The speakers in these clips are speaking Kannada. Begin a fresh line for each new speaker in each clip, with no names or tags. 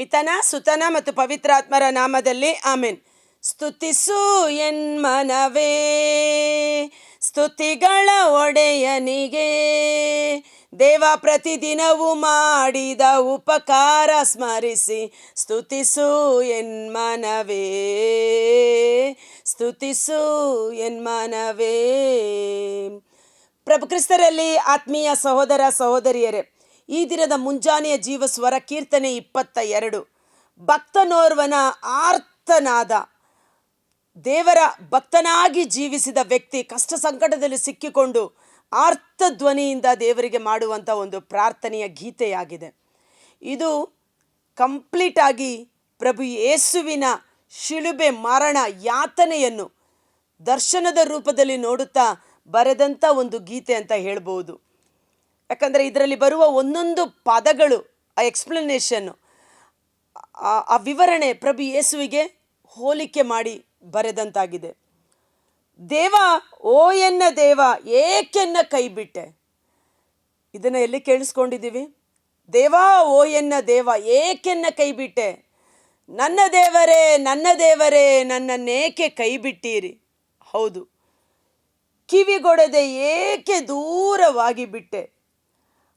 ಪಿತನ ಸುತನ ಮತ್ತು ಪವಿತ್ರಾತ್ಮರ ನಾಮದಲ್ಲಿ ಆಮೆನ್. ಸ್ತುತಿಸು ಎನ್ಮನವೇ ಸ್ತುತಿಗಳ ಒಡೆಯನಿಗೆ, ದೇವ ಪ್ರತಿದಿನವೂ ಮಾಡಿದ ಉಪಕಾರ ಸ್ಮರಿಸಿ ಸ್ತುತಿಸು ಎನ್ಮನವೇ, ಸ್ತುತಿಸು ಎನ್ಮನವೇ. ಪ್ರಭು ಕ್ರಿಸ್ತರಲ್ಲಿ ಆತ್ಮೀಯ ಸಹೋದರ ಸಹೋದರಿಯರೇ, ಈ ದಿನದ ಮುಂಜಾನೆಯ ಜೀವಸ್ವರ ಕೀರ್ತನೆ 22. ಭಕ್ತನೋರ್ವನ ಆರ್ತನಾದ. ದೇವರ ಭಕ್ತನಾಗಿ ಜೀವಿಸಿದ ವ್ಯಕ್ತಿ ಕಷ್ಟ ಸಂಕಟದಲ್ಲಿ ಸಿಕ್ಕಿಕೊಂಡು ಆರ್ತ ಧ್ವನಿಯಿಂದ ದೇವರಿಗೆ ಮಾಡುವಂಥ ಒಂದು ಪ್ರಾರ್ಥನೆಯ ಗೀತೆಯಾಗಿದೆ. ಇದು ಕಂಪ್ಲೀಟ್ ಆಗಿ ಪ್ರಭು ಯೇಸುವಿನ ಶಿಲುಬೆ ಮರಣ ಯಾತನೆಯನ್ನು ದರ್ಶನದ ರೂಪದಲ್ಲಿ ನೋಡುತ್ತಾ ಬರೆದಂಥ ಒಂದು ಗೀತೆ ಅಂತ ಹೇಳ್ಬೋದು. ಯಾಕಂದರೆ ಇದರಲ್ಲಿ ಬರುವ ಒಂದೊಂದು ಪದಗಳು, ಆ ಎಕ್ಸ್ಪ್ಲನೇಷನ್ನು, ಆ ವಿವರಣೆ ಪ್ರಭು ಯೇಸುವಿಗೆ ಹೋಲಿಕೆ ಮಾಡಿ ಬರೆದಂತಾಗಿದೆ. ದೇವ, ಓ ಎನ್ನ ದೇವ, ಏಕೆನ್ನ ಕೈ ಬಿಟ್ಟೆ? ಇದನ್ನು ಎಲ್ಲಿ ಕೇಳಿಸ್ಕೊಂಡಿದ್ದೀವಿ? ದೇವ, ಓ ಎನ್ನ ದೇವ, ಏಕೆನ್ನ ಕೈ ಬಿಟ್ಟೆ? ನನ್ನ ದೇವರೇ, ನನ್ನ ದೇವರೇ, ನನ್ನನ್ನೇಕೆ ಕೈ ಬಿಟ್ಟೀರಿ? ಹೌದು, ಕಿವಿಗೊಡದೆ ಏಕೆ ದೂರವಾಗಿ ಬಿಟ್ಟೆ?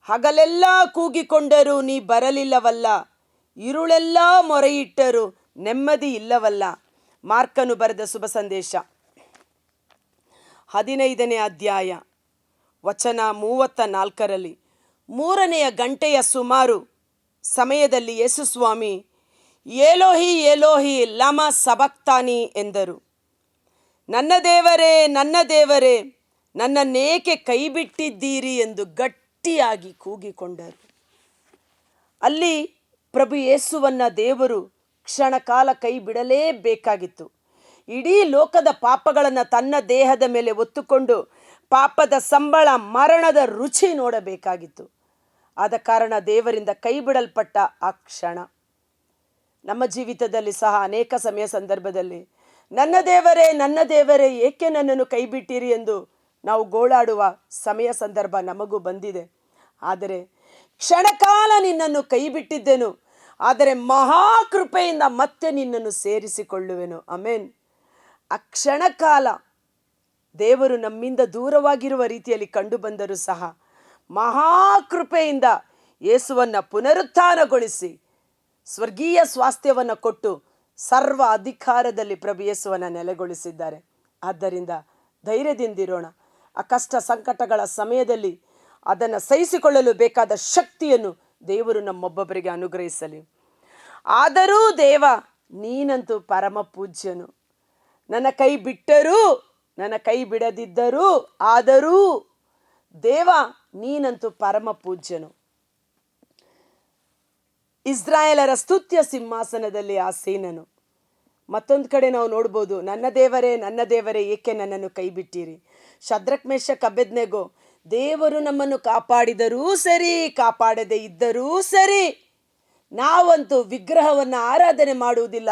ಹಗಲೆಲ್ಲ ಕೂಗಿಕೊಂಡರೂ ನೀ ಬರಲಿಲ್ಲವಲ್ಲ, ಇರುಳೆಲ್ಲ ಮೊರೆಯಿಟ್ಟರೂ ನೆಮ್ಮದಿ ಇಲ್ಲವಲ್ಲ. ಮಾರ್ಕನು ಬರೆದ ಶುಭ ಸಂದೇಶ 15ನೇ ಅಧ್ಯಾಯ ವಚನ 34ರಲ್ಲಿ, 3ನೆಯ ಗಂಟೆಯ ಸುಮಾರು ಸಮಯದಲ್ಲಿ ಯೇಸುಸ್ವಾಮಿ ಏಲೋಹಿ ಏಲೋಹಿ ಲಮ ಸಬಕ್ತಾನಿ ಎಂದರು. ನನ್ನ ದೇವರೇ, ನನ್ನ ದೇವರೇ, ನನ್ನನ್ನೇಕೆ ಕೈ ಬಿಟ್ಟಿದ್ದೀರಿ ಎಂದು ಗಟ್ಟಿಯಾಗಿ ಕೂಗಿಕೊಂಡರು. ಅಲ್ಲಿ ಪ್ರಭು ಯೇಸುವನ್ನ ದೇವರು ಕ್ಷಣಕಾಲ ಕೈ ಬಿಡಲೇಬೇಕಾಗಿತ್ತು. ಇಡೀ ಲೋಕದ ಪಾಪಗಳನ್ನು ತನ್ನ ದೇಹದ ಮೇಲೆ ಹೊತ್ತುಕೊಂಡು ಪಾಪದ ಸಂಬಳ ಮರಣದ ರುಚಿ ನೋಡಬೇಕಾಗಿತ್ತು. ಆದ ಕಾರಣ ದೇವರಿಂದ ಕೈ ಬಿಡಲ್ಪಟ್ಟ ಆ ಕ್ಷಣ ನಮ್ಮ ಜೀವಿತದಲ್ಲಿ ಸಹ ಅನೇಕ ಸಂದರ್ಭದಲ್ಲಿ ನನ್ನ ದೇವರೇ, ನನ್ನ ದೇವರೇ, ಏಕೆ ನನ್ನನ್ನು ಕೈ ಬಿಟ್ಟಿರಿ ಎಂದು ನಾವು ಗೋಳಾಡುವ ಸಂದರ್ಭ ನಮಗೂ ಬಂದಿದೆ. ಆದರೆ ಕ್ಷಣಕಾಲ ನಿನ್ನನ್ನು ಕೈ ಬಿಟ್ಟಿದ್ದೆನು, ಆದರೆ ಮಹಾಕೃಪೆಯಿಂದ ಮತ್ತೆ ನಿನ್ನನ್ನು ಸೇರಿಸಿಕೊಳ್ಳುವೆನು. ಆಮೆನ್. ಆ ಕ್ಷಣಕಾಲ ದೇವರು ನಮ್ಮಿಂದ ದೂರವಾಗಿರುವ ರೀತಿಯಲ್ಲಿ ಕಂಡು ಬಂದರೂ ಸಹ ಮಹಾಕೃಪೆಯಿಂದ ಯೇಸುವನ್ನು ಪುನರುತ್ಥಾನಗೊಳಿಸಿ ಸ್ವರ್ಗೀಯ ಸ್ವಾಸ್ಥ್ಯವನ್ನು ಕೊಟ್ಟು ಸರ್ವ ಅಧಿಕಾರದಲ್ಲಿ ಪ್ರಭು ಯೇಸುವನ್ನು ನೆಲೆಗೊಳಿಸಿದ್ದಾರೆ. ಆದ್ದರಿಂದ ಧೈರ್ಯದಿಂದಿರೋಣ. ಆ ಕಷ್ಟ ಸಂಕಟಗಳ ಸಮಯದಲ್ಲಿ ಅದನ್ನು ಸಹಿಸಿಕೊಳ್ಳಲು ಬೇಕಾದ ಶಕ್ತಿಯನ್ನು ದೇವರು ನಮ್ಮೊಬ್ಬೊಬ್ಬರಿಗೆ ಅನುಗ್ರಹಿಸಲಿ. ಆದರೂ ದೇವ, ನೀನಂತೂ ಪರಮ ಪೂಜ್ಯನು. ನನ್ನ ಕೈ ಬಿಟ್ಟರೂ, ನನ್ನ ಕೈ ಬಿಡದಿದ್ದರೂ, ಆದರೂ ದೇವ, ನೀನಂತೂ ಪರಮ ಪೂಜ್ಯನು. ಇಸ್ರಾಯೇಲರ ಸ್ತುತ್ಯ ಸಿಂಹಾಸನದಲ್ಲಿ ಆಸೀನನು. ಮತ್ತೊಂದು ಕಡೆ ನಾವು ನೋಡ್ಬೋದು, ನನ್ನ ದೇವರೇ, ನನ್ನ ದೇವರೇ, ಏಕೆ ನನ್ನನ್ನು ಕೈ ಬಿಟ್ಟಿರಿ? ಶದ್ರಕ್, ಮೇಷಕ್, ಅಬೇದ್ನೆಗೋ, ದೇವರು ನಮ್ಮನ್ನು ಕಾಪಾಡಿದರೂ ಸರಿ, ಕಾಪಾಡದೇ ಇದ್ದರೂ ಸರಿ, ನಾವಂತೂ ವಿಗ್ರಹವನ್ನು ಆರಾಧನೆ ಮಾಡುವುದಿಲ್ಲ,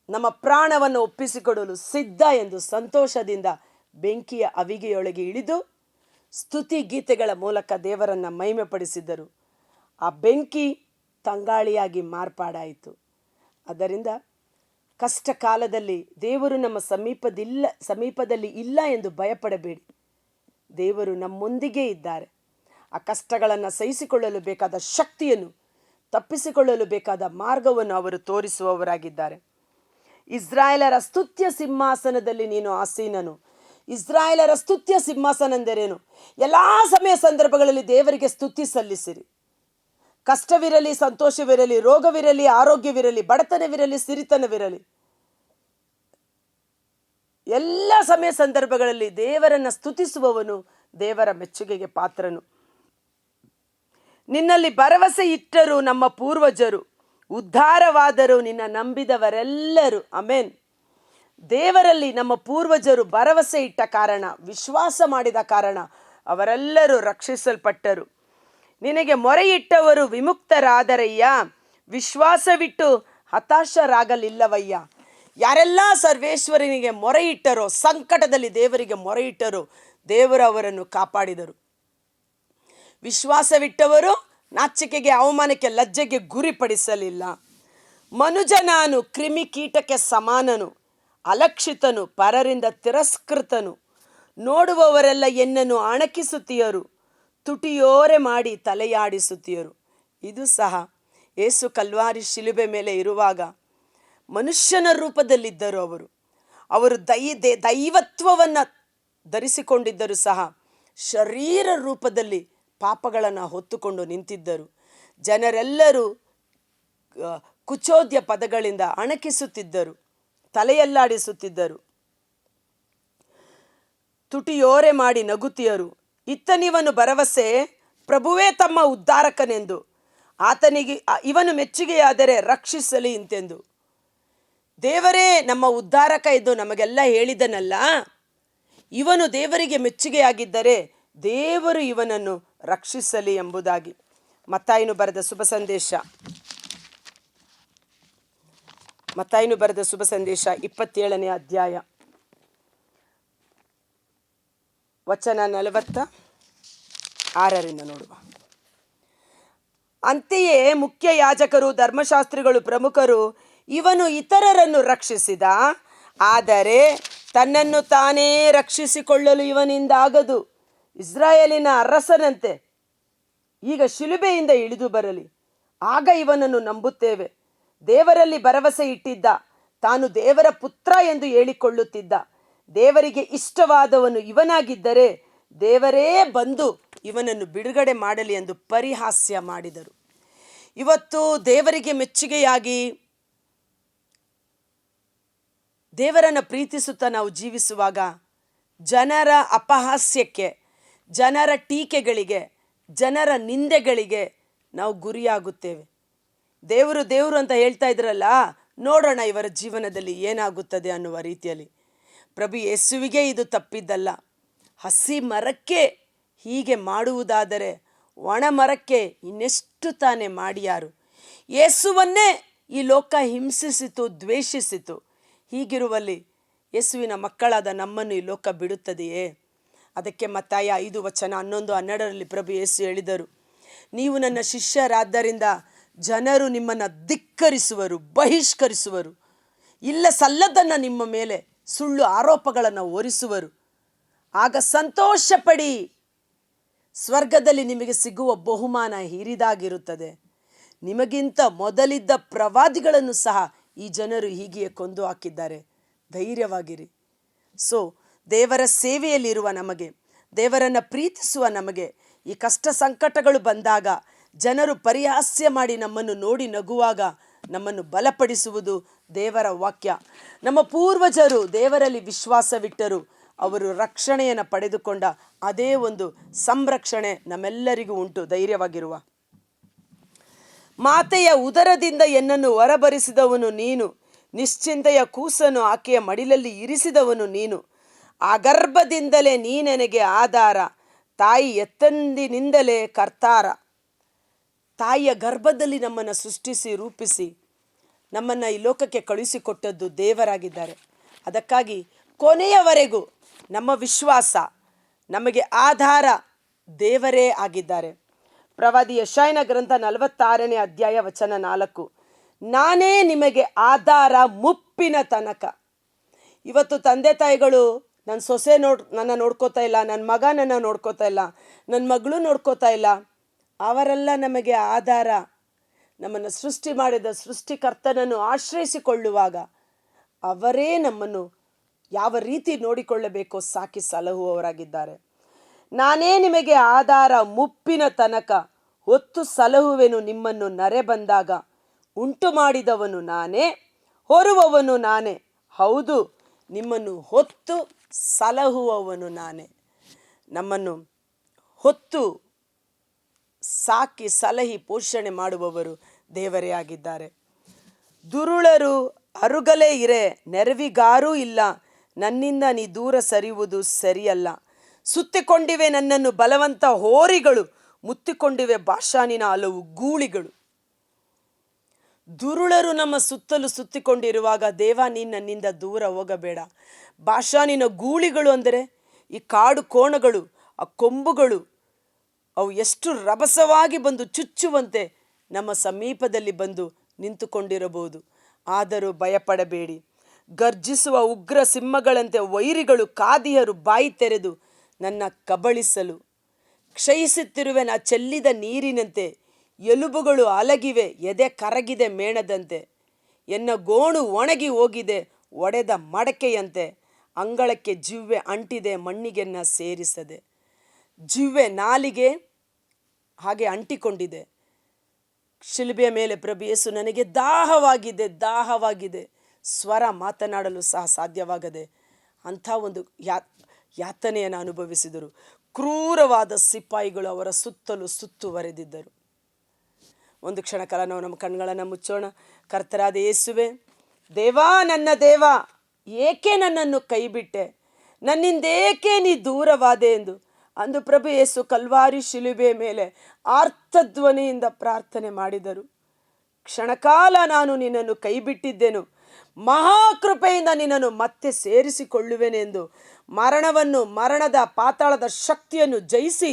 ನಮ್ಮ ಪ್ರಾಣವನ್ನು ಒಪ್ಪಿಸಿಕೊಡಲು ಸಿದ್ಧ ಎಂದು ಸಂತೋಷದಿಂದ ಬೆಂಕಿಯ ಅವಿಗೆಯೊಳಗೆ ಇಳಿದು ಸ್ತುತಿ ಗೀತೆಗಳ ಮೂಲಕ ದೇವರನ್ನು ಮಹಿಮೆಪಡಿಸಿದ್ದರು. ಆ ಬೆಂಕಿ ತಂಗಾಳಿಯಾಗಿ ಮಾರ್ಪಾಡಾಯಿತು. ಆದ್ದರಿಂದ ಕಷ್ಟ ಕಾಲದಲ್ಲಿ ದೇವರು ನಮ್ಮ ಸಮೀಪದಲ್ಲಿ ಇಲ್ಲ ಎಂದು ಭಯಪಡಬೇಡಿ. ದೇವರು ನಮ್ಮೊಂದಿಗೆ ಇದ್ದಾರೆ. ಆ ಕಷ್ಟಗಳನ್ನು ಸಹಿಸಿಕೊಳ್ಳಲು ಬೇಕಾದ ಶಕ್ತಿಯನ್ನು, ತಪ್ಪಿಸಿಕೊಳ್ಳಲು ಬೇಕಾದ ಮಾರ್ಗವನ್ನು ಅವರು ತೋರಿಸುವವರಾಗಿದ್ದಾರೆ. ಇಸ್ರಾಯೇಲರ ಸ್ತುತ್ಯ ಸಿಂಹಾಸನದಲ್ಲಿ ನೀನು ಆಸೀನನು. ಇಸ್ರಾಯೇಲರ ಸ್ತುತ್ಯ ಸಿಂಹಾಸನ ಎಂದರೇನು? ಎಲ್ಲ ಸಂದರ್ಭಗಳಲ್ಲಿ ದೇವರಿಗೆ ಸ್ತುತಿ ಸಲ್ಲಿಸಿರಿ. ಕಷ್ಟವಿರಲಿ, ಸಂತೋಷವಿರಲಿ, ರೋಗವಿರಲಿ, ಆರೋಗ್ಯವಿರಲಿ, ಬಡತನವಿರಲಿ, ಸಿರಿತನವಿರಲಿ, ಎಲ್ಲ ಸಂದರ್ಭಗಳಲ್ಲಿ ದೇವರನ್ನು ಸ್ತುತಿಸುವವನು ದೇವರ ಮೆಚ್ಚುಗೆಗೆ ಪಾತ್ರನು. ನಿನ್ನಲ್ಲಿ ಭರವಸೆ ಇಟ್ಟರು ನಮ್ಮ ಪೂರ್ವಜರು, ಉದ್ಧಾರವಾದರು ನಿನ್ನ ನಂಬಿದವರೆಲ್ಲರೂ. ಆಮೆನ್. ದೇವರಲ್ಲಿ ನಮ್ಮ ಪೂರ್ವಜರು ಭರವಸೆ ಇಟ್ಟ ಕಾರಣ, ವಿಶ್ವಾಸ ಮಾಡಿದ ಕಾರಣ ಅವರೆಲ್ಲರೂ ರಕ್ಷಿಸಲ್ಪಟ್ಟರು. ನಿನಗೆ ಮೊರೆಯಿಟ್ಟವರು ವಿಮುಕ್ತರಾದರಯ್ಯ, ವಿಶ್ವಾಸವಿಟ್ಟು ಹತಾಶರಾಗಲಿಲ್ಲವಯ್ಯ. ಯಾರೆಲ್ಲ ಸರ್ವೇಶ್ವರನಿಗೆ ಮೊರೆಯಿಟ್ಟರೋ, ಸಂಕಟದಲ್ಲಿ ದೇವರಿಗೆ ಮೊರೆಯಿಟ್ಟರೋ, ದೇವರು ಅವರನ್ನು ಕಾಪಾಡಿದರು. ವಿಶ್ವಾಸವಿಟ್ಟವರು ನಾಚಿಕೆಗೆ, ಅವಮಾನಕ್ಕೆ, ಲಜ್ಜೆಗೆ ಗುರಿಪಡಿಸಲಿಲ್ಲ. ಮನುಜ ನಾನು ಕ್ರಿಮಿಕೀಟಕ್ಕೆ ಸಮಾನನು, ಅಲಕ್ಷಿತನು, ಪರರಿಂದ ತಿರಸ್ಕೃತನು. ನೋಡುವವರೆಲ್ಲ ಎನ್ನನ್ನು ಅಣಕಿಸುತ್ತೀಯರು, ತುಟಿಯೋರೆ ಮಾಡಿ ತಲೆಯಾಡಿಸುತ್ತೀಯರು. ಇದು ಸಹ ಯೇಸು ಕಲ್ವಾರಿ ಶಿಲುಬೆ ಮೇಲೆ ಇರುವಾಗ ಮನುಷ್ಯನ ರೂಪದಲ್ಲಿದ್ದರು. ಅವರು ದೈವತ್ವವನ್ನು ಧರಿಸಿಕೊಂಡಿದ್ದರು ಸಹ ಶರೀರ ರೂಪದಲ್ಲಿ ಪಾಪಗಳನ್ನು ಹೊತ್ತುಕೊಂಡು ನಿಂತಿದ್ದರು. ಜನರೆಲ್ಲರೂ ಕುಚೋದ್ಯ ಪದಗಳಿಂದ ಅಣಕಿಸುತ್ತಿದ್ದರು, ತಲೆಯಲ್ಲಾಡಿಸುತ್ತಿದ್ದರು, ತುಟಿಯೋರೆ ಮಾಡಿ ನಗುತ್ತಿಯರು. ಇತ್ತನಿವನು ಭರವಸೆ, ಪ್ರಭುವೇ ತಮ್ಮ ಉದ್ಧಾರಕನೆಂದು, ಆತನಿಗೆ ಇವನು ಮೆಚ್ಚುಗೆಯಾದರೆ ರಕ್ಷಿಸಲಿ ಇಂತೆಂದು. ದೇವರೇ ನಮ್ಮ ಉದ್ಧಾರಕ ಎಂದು ನಮಗೆಲ್ಲ ಹೇಳಿದನಲ್ಲ, ಇವನು ದೇವರಿಗೆ ಮೆಚ್ಚುಗೆಯಾಗಿದ್ದರೆ ದೇವರು ಇವನನ್ನು ರಕ್ಷಿಸಲಿ ಎಂಬುದಾಗಿ. ಮತ್ತಾಯನು ಬರೆದ ಶುಭ ಸಂದೇಶ 27ನೇ ಅಧ್ಯಾಯ ವಚನ 46 ನೋಡುವ. ಅಂತೆಯೇ ಮುಖ್ಯ ಯಾಜಕರು, ಧರ್ಮಶಾಸ್ತ್ರಿಗಳು, ಪ್ರಮುಖರು ಇವನು ಇತರರನ್ನು ರಕ್ಷಿಸಿದ, ಆದರೆ ತನ್ನನ್ನು ತಾನೇ ರಕ್ಷಿಸಿಕೊಳ್ಳಲು ಇವನಿಂದಾಗದು. ಇಸ್ರಾಯೇಲಿನ ಅರಸನಂತೆ ಈಗ ಶಿಲುಬೆಯಿಂದ ಇಳಿದು ಬರಲಿ, ಆಗ ಇವನನ್ನು ನಂಬುತ್ತೇವೆ. ದೇವರಲ್ಲಿ ಭರವಸೆ ಇಟ್ಟಿದ್ದ, ತಾನು ದೇವರ ಪುತ್ರ ಎಂದು ಹೇಳಿಕೊಳ್ಳುತ್ತಿದ್ದ, ದೇವರಿಗೆ ಇಷ್ಟವಾದವನು ಇವನಾಗಿದ್ದರೆ ದೇವರೇ ಬಂದು ಇವನನ್ನು ಬಿಡುಗಡೆ ಮಾಡಲಿ ಎಂದು ಪರಿಹಾಸ್ಯ ಮಾಡಿದರು. ಇವತ್ತು ದೇವರಿಗೆ ಮೆಚ್ಚುಗೆಯಾಗಿ ದೇವರನ್ನು ಪ್ರೀತಿಸುತ್ತಾ ನಾವು ಜೀವಿಸುವಾಗ ಜನರ ಅಪಹಾಸ್ಯಕ್ಕೆ, ಜನರ ಟೀಕೆಗಳಿಗೆ, ಜನರ ನಿಂದೆಗಳಿಗೆ ನಾವು ಗುರಿಯಾಗುತ್ತೇವೆ. ದೇವರು ದೇವರು ಅಂತ ಹೇಳ್ತಾ ಇದ್ರಲ್ಲ, ನೋಡೋಣ ಇವರ ಜೀವನದಲ್ಲಿ ಏನಾಗುತ್ತದೆ ಅನ್ನುವ ರೀತಿಯಲ್ಲಿ. ಪ್ರಭು ಯೇಸುವಿಗೆ ಇದು ತಪ್ಪಿದ್ದಲ್ಲ. ಹಸಿ ಮರಕ್ಕೆ ಹೀಗೆ ಮಾಡುವುದಾದರೆ ಒಣ ಮರಕ್ಕೆ ಇನ್ನೆಷ್ಟು ತಾನೇ ಮಾಡಿಯಾರು. ಯೇಸುವನ್ನೇ ಈ ಲೋಕ ಹಿಂಸಿಸಿತು, ದ್ವೇಷಿಸಿತು. ಹೀಗಿರುವಲ್ಲಿ ಯೇಸುವಿನ ಮಕ್ಕಳಾದ ನಮ್ಮನ್ನು ಈ ಲೋಕ ಬಿಡುತ್ತದೆಯೇ? ಅದಕ್ಕೆ ಮತ್ತಾಯ 5:11-12 ಪ್ರಭು ಯೇಸು ಹೇಳಿದರು, ನೀವು ನನ್ನ ಶಿಷ್ಯರಾದ್ದರಿಂದ ಜನರು ನಿಮ್ಮನ್ನು ಧಿಕ್ಕರಿಸುವರು, ಬಹಿಷ್ಕರಿಸುವರು, ಇಲ್ಲ ಸಲ್ಲದನ್ನು ನಿಮ್ಮ ಮೇಲೆ ಸುಳ್ಳು ಆರೋಪಗಳನ್ನು ಹೊರಿಸುವರು. ಆಗ ಸಂತೋಷಪಡಿ, ಸ್ವರ್ಗದಲ್ಲಿ ನಿಮಗೆ ಸಿಗುವ ಬಹುಮಾನ ಹಿರಿದಾಗಿರುತ್ತದೆ. ನಿಮಗಿಂತ ಮೊದಲಿದ್ದ ಪ್ರವಾದಿಗಳನ್ನು ಸಹ ಈ ಜನರು ಹೀಗೆಯೇ ಕೊಂದು ಹಾಕಿದ್ದಾರೆ. ಧೈರ್ಯವಾಗಿರಿ. ದೇವರ ಸೇವೆಯಲ್ಲಿರುವ ನಮಗೆ, ದೇವರನ್ನು ಪ್ರೀತಿಸುವ ನಮಗೆ ಈ ಕಷ್ಟ ಸಂಕಟಗಳು ಬಂದಾಗ ಜನರು ಪರಿಹಾಸ್ಯ ಮಾಡಿ ನಮ್ಮನ್ನು ನೋಡಿ ನಗುವಾಗ ನಮ್ಮನ್ನು ಬಲಪಡಿಸುವುದು ದೇವರ ವಾಕ್ಯ. ನಮ್ಮ ಪೂರ್ವಜರು ದೇವರಲ್ಲಿ ವಿಶ್ವಾಸವಿಟ್ಟರು, ಅವರು ರಕ್ಷಣೆಯನ್ನು ಪಡೆದುಕೊಂಡ ಅದೇ ಒಂದು ಸಂರಕ್ಷಣೆ ನಮ್ಮೆಲ್ಲರಿಗೂ ಉಂಟು. ಧೈರ್ಯವಾಗಿರುವ. ಮಾತೆಯ ಉದರದಿಂದ ಎನ್ನನ್ನು ಹೊರಬರಿಸಿದವನು ನೀನು, ನಿಶ್ಚಿಂತೆಯ ಕೂಸನ್ನು ಆಕೆಯ ಮಡಿಲಲ್ಲಿ ಇರಿಸಿದವನು ನೀನು. ಆ ಗರ್ಭದಿಂದಲೇ ನೀ ನನಗೆ ಆಧಾರ, ತಾಯಿ ಎತ್ತಂದಿನಿಂದಲೇ ಕರ್ತಾರ. ತಾಯಿಯ ಗರ್ಭದಲ್ಲಿ ನಮ್ಮನ್ನು ಸೃಷ್ಟಿಸಿ ರೂಪಿಸಿ ನಮ್ಮನ್ನು ಈ ಲೋಕಕ್ಕೆ ಕಳುಹಿಸಿಕೊಟ್ಟದ್ದು ದೇವರಾಗಿದ್ದಾರೆ. ಅದಕ್ಕಾಗಿ ಕೊನೆಯವರೆಗೂ ನಮ್ಮ ವಿಶ್ವಾಸ, ನಮಗೆ ಆಧಾರ ದೇವರೇ ಆಗಿದ್ದಾರೆ. ಪ್ರವಾದಿ ಯೆಶಾಯನ ಗ್ರಂಥ 46ನೇ ಅಧ್ಯಾಯ ವಚನ 4, ನಾನೇ ನಿಮಗೆ ಆಧಾರ ಮುಪ್ಪಿನ ತನಕ. ಇವತ್ತು ತಂದೆ ತಾಯಿಗಳು ನನ್ನ ಸೊಸೆ ನನ್ನ ನೋಡ್ಕೋತಾ ಇಲ್ಲ, ನನ್ನ ಮಗ ನನ್ನ ನೋಡ್ಕೋತಾ ಇಲ್ಲ, ನನ್ನ ಮಗಳು ನೋಡ್ಕೋತಾ ಇಲ್ಲ, ಅವರೆಲ್ಲ ನಮಗೆ ಆಧಾರ. ನಮ್ಮನ್ನು ಸೃಷ್ಟಿ ಮಾಡಿದ ಸೃಷ್ಟಿಕರ್ತನನ್ನು ಆಶ್ರಯಿಸಿಕೊಳ್ಳುವಾಗ ಅವರೇ ನಮ್ಮನ್ನು ಯಾವ ರೀತಿ ನೋಡಿಕೊಳ್ಳಬೇಕೋ ಸಾಕಿ ಸಲಹುವವರಾಗಿದ್ದಾರೆ. ನಾನೇ ನಿಮಗೆ ಆಧಾರ ಮುಪ್ಪಿನ ತನಕ, ಹೊತ್ತು ಸಲಹುವೆನು ನಿಮ್ಮನ್ನು ನರೆ ಬಂದಾಗ. ಉಂಟು ಮಾಡಿದವನು ನಾನೇ, ಹೊರುವವನು ನಾನೇ, ಹೌದು ನಿಮ್ಮನ್ನು ಹೊತ್ತು ಸಲಹುವವನು ನಾನೇ. ನಮ್ಮನ್ನು ಹೊತ್ತು ಸಾಕಿ ಸಲಹಿ ಪೋಷಣೆ ಮಾಡುವವರು ದೇವರೇ ಆಗಿದ್ದಾರೆ. ದುರುಳರು ಅರುಗಲೇ ಇರೆ, ನೆರವಿಗಾರೂ ಇಲ್ಲ, ನನ್ನಿಂದ ನೀ ದೂರ ಸರಿಯುವುದು ಸರಿಯಲ್ಲ. ಸುತ್ತಿಕೊಂಡಿವೆ ನನ್ನನ್ನು ಬಲವಂತ ಹೋರಿಗಳು, ಮುತ್ತಿಕೊಂಡಿವೆ ಬಾಷಾನಿನ ಹಲವು ಗೂಳಿಗಳು. ದುರುಳರು ನಮ್ಮ ಸುತ್ತಲೂ ಸುತ್ತಿಕೊಂಡಿರುವಾಗ ದೇವ ನೀನು ನನ್ನಿಂದ ದೂರ ಹೋಗಬೇಡ. ಬಾಷಾನಿನ ಗೂಳಿಗಳು ಅಂದರೆ ಈ ಕಾಡು ಕೋಣಗಳು, ಆ ಕೊಂಬುಗಳು, ಅವು ಎಷ್ಟು ರಭಸವಾಗಿ ಬಂದು ಚುಚ್ಚುವಂತೆ ನಮ್ಮ ಸಮೀಪದಲ್ಲಿ ಬಂದು ನಿಂತುಕೊಂಡಿರಬಹುದು. ಆದರೂ ಭಯಪಡಬೇಡಿ. ಗರ್ಜಿಸುವ ಉಗ್ರ ಸಿಂಹಗಳಂತೆ ವೈರಿಗಳು ಕಾದಿಯರು ಬಾಯಿ ತೆರೆದು ನನ್ನ ಕಬಳಿಸಲು. ಕ್ಷಯಿಸುತ್ತಿರುವೆನ ಚೆಲ್ಲಿದ ನೀರಿನಂತೆ, ಎಲುಬುಗಳು ಅಲಗಿವೆ, ಎದೆ ಕರಗಿದೆ ಮೇಣದಂತೆ. ಎನ್ನ ಗೋಣು ಒಣಗಿ ಹೋಗಿದೆ ಒಡೆದ ಮಡಕೆಯಂತೆ. ಅಂಗಳಕ್ಕೆ ಜಿವ್ವೆ ಅಂಟಿದೆ ಮಣ್ಣಿಗೆನ್ನ ಸೇರಿಸದೆ. ಜಿವ್ವೆ ನಾಲಿಗೆ ಹಾಗೆ ಅಂಟಿಕೊಂಡಿದೆ. ಶಿಲುಬೆಯ ಮೇಲೆ ಪ್ರಭು ಯೇಸು ನನಗೆ ದಾಹವಾಗಿದೆ, ದಾಹವಾಗಿದೆ, ಸ್ವರ ಮಾತನಾಡಲು ಸಹ ಸಾಧ್ಯವಾಗದೆ ಅಂಥ ಒಂದು ಯಾತನೆಯನ್ನು ಅನುಭವಿಸಿದರು. ಕ್ರೂರವಾದ ಸಿಪಾಯಿಗಳು ಅವರ ಸುತ್ತಲೂ ಸುತ್ತುವರೆದಿದ್ದರು. ಒಂದು ಕ್ಷಣ ಕಾಲ ನಾವು ನಮ್ಮ ಕಣ್ಗಳನ್ನು ಮುಚ್ಚೋಣ. ಕರ್ತರಾದ ಯೇಸುವೆ, ದೇವಾ, ನನ್ನ ದೇವ, ಏಕೆ ನನ್ನನ್ನು ಕೈಬಿಟ್ಟೆ? ನನ್ನಿಂದೇಕೆ ನೀ ದೂರವಾದೆ ಎಂದು ಅಂದು ಪ್ರಭು ಯೇಸು ಕಲ್ವಾರಿ ಶಿಲುಬೆಯ ಮೇಲೆ ಆರ್ತಧ್ವನಿಯಿಂದ ಪ್ರಾರ್ಥನೆ ಮಾಡಿದರು. ಕ್ಷಣಕಾಲ ನಾನು ನಿನ್ನನ್ನು ಕೈಬಿಟ್ಟಿದ್ದೆನು, ಮಹಾಕೃಪೆಯಿಂದ ನಿನ್ನನ್ನು ಮತ್ತೆ ಸೇರಿಸಿಕೊಳ್ಳುವೆನೆಂದು ಮರಣವನ್ನು, ಮರಣದ ಪಾತಾಳದ ಶಕ್ತಿಯನ್ನು ಜಯಿಸಿ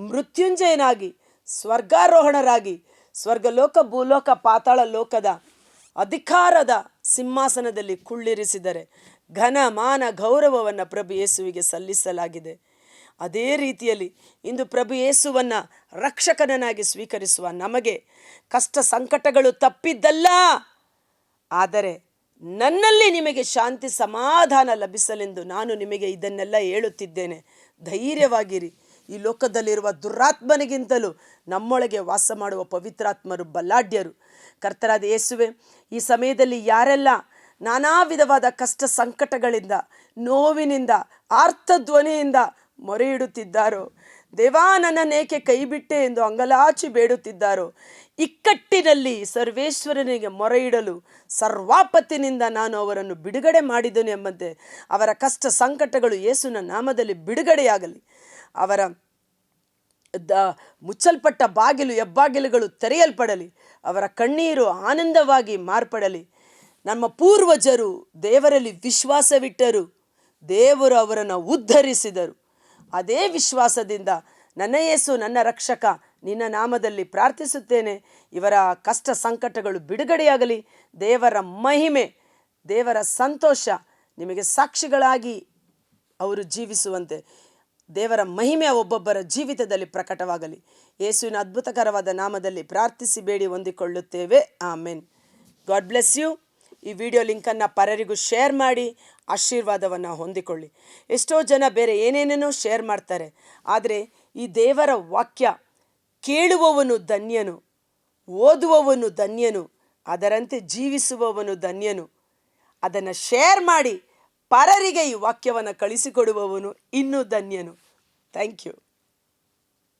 ಮೃತ್ಯುಂಜಯನಾಗಿ ಸ್ವರ್ಗಾರೋಹಣರಾಗಿ ಸ್ವರ್ಗಲೋಕ, ಭೂಲೋಕ, ಪಾತಾಳ ಲೋಕದ ಅಧಿಕಾರದ ಸಿಂಹಾಸನದಲ್ಲಿ ಕುಳ್ಳಿರಿಸಿದರೆ ಘನ ಮಾನ ಗೌರವವನ್ನು ಪ್ರಭು ಯೇಸುವಿಗೆ ಸಲ್ಲಿಸಲಾಗಿದೆ. ಅದೇ ರೀತಿಯಲ್ಲಿ ಇಂದು ಪ್ರಭು ಯೇಸುವನ್ನು ರಕ್ಷಕನನ್ನಾಗಿ ಸ್ವೀಕರಿಸುವ ನಮಗೆ ಕಷ್ಟ ಸಂಕಟಗಳು ತಪ್ಪಿದ್ದಲ್ಲ, ಆದರೆ ನನ್ನಲ್ಲಿ ನಿಮಗೆ ಶಾಂತಿ ಸಮಾಧಾನ ಲಭಿಸಲೆಂದು ನಾನು ನಿಮಗೆ ಇದನ್ನೆಲ್ಲ ಹೇಳುತ್ತಿದ್ದೇನೆ. ಧೈರ್ಯವಾಗಿರಿ. ಈ ಲೋಕದಲ್ಲಿರುವ ದುರಾತ್ಮನಿಗಿಂತಲೂ ನಮ್ಮೊಳಗೆ ವಾಸ ಮಾಡುವ ಪವಿತ್ರಾತ್ಮರು ಬಲಾಢ್ಯರು. ಕರ್ತರಾದ ಯೇಸುವೆ, ಈ ಸಮಯದಲ್ಲಿ ಯಾರೆಲ್ಲ ನಾನಾ ವಿಧವಾದ ಕಷ್ಟ ಸಂಕಟಗಳಿಂದ, ನೋವಿನಿಂದ, ಆರ್ತಧ್ವನಿಯಿಂದ ಮೊರೆ ಇಡುತ್ತಿದ್ದಾರೋ, ದೇವಾ ನನ್ನನ್ನೇಕೆ ಕೈಬಿಟ್ಟೆ ಎಂದು ಅಂಗಲಾಚಿ ಬೇಡುತ್ತಿದ್ದಾರೋ, ಇಕ್ಕಟ್ಟಿನಲ್ಲಿ ಸರ್ವೇಶ್ವರನಿಗೆ ಮೊರೆ ಇಡಲು ಸರ್ವಾಪತ್ತಿನಿಂದ ನಾನು ಅವರನ್ನು ಬಿಡುಗಡೆ ಮಾಡಿದನು ಎಂಬಂತೆ ಅವರ ಕಷ್ಟ ಸಂಕಟಗಳು ಯೇಸುವಿನ ನಾಮದಲ್ಲಿ ಬಿಡುಗಡೆಯಾಗಲಿ. ಅವರ ಮುಚ್ಚಲ್ಪಟ್ಟ ಬಾಗಿಲು, ಹೆಬ್ಬಾಗಿಲುಗಳು ತೆರೆಯಲ್ಪಡಲಿ. ಅವರ ಕಣ್ಣೀರು ಆನಂದವಾಗಿ ಮಾರ್ಪಡಲಿ. ನಮ್ಮ ಪೂರ್ವಜರು ದೇವರಲ್ಲಿ ವಿಶ್ವಾಸವಿಟ್ಟರು, ದೇವರು ಅವರನ್ನು ಉದ್ಧರಿಸಿದರು. ಅದೇ ವಿಶ್ವಾಸದಿಂದ ನನ್ನ ಯೇಸು, ನನ್ನ ರಕ್ಷಕ, ನಿನ್ನ ನಾಮದಲ್ಲಿ ಪ್ರಾರ್ಥಿಸುತ್ತೇನೆ. ಇವರ ಕಷ್ಟ ಸಂಕಟಗಳು ಬಿಡುಗಡೆಯಾಗಲಿ. ದೇವರ ಮಹಿಮೆ, ದೇವರ ಸಂತೋಷ ನಿಮಗೆ ಸಾಕ್ಷಿಗಳಾಗಿ ಅವರು ಜೀವಿಸುವಂತೆ ದೇವರ ಮಹಿಮೆ ಒಬ್ಬೊಬ್ಬರ ಜೀವಿತದಲ್ಲಿ ಪ್ರಕಟವಾಗಲಿ. ಯೇಸುವಿನ ಅದ್ಭುತಕರವಾದ ನಾಮದಲ್ಲಿ ಪ್ರಾರ್ಥಿಸಿ ಬೇಡಿ ಹೊಂದಿಕೊಳ್ಳುತ್ತೇವೆ. ಆಮೆನ್. God bless you. ಈ ವಿಡಿಯೋ ಲಿಂಕನ್ನು ಪರರಿಗೂ ಶೇರ್ ಮಾಡಿ ಆಶೀರ್ವಾದವನ್ನು ಹೊಂದಿಕೊಳ್ಳಿ. ಎಷ್ಟೋ ಜನ ಬೇರೆ ಏನೇನೇನೋ ಶೇರ್ ಮಾಡ್ತಾರೆ, ಆದರೆ ಈ ದೇವರ ವಾಕ್ಯ ಕೇಳುವವನು ಧನ್ಯನು, ಓದುವವನು ಧನ್ಯನು, ಅದರಂತೆ ಜೀವಿಸುವವನು ಧನ್ಯನು. ಅದನ್ನು ಶೇರ್ ಮಾಡಿ ಪರರಿಗೆ ಈ ವಾಕ್ಯವನ್ನು ಕಳಿಸಿಕೊಡುವವನು ಇನ್ನೂ ಧನ್ಯನು. Thank you.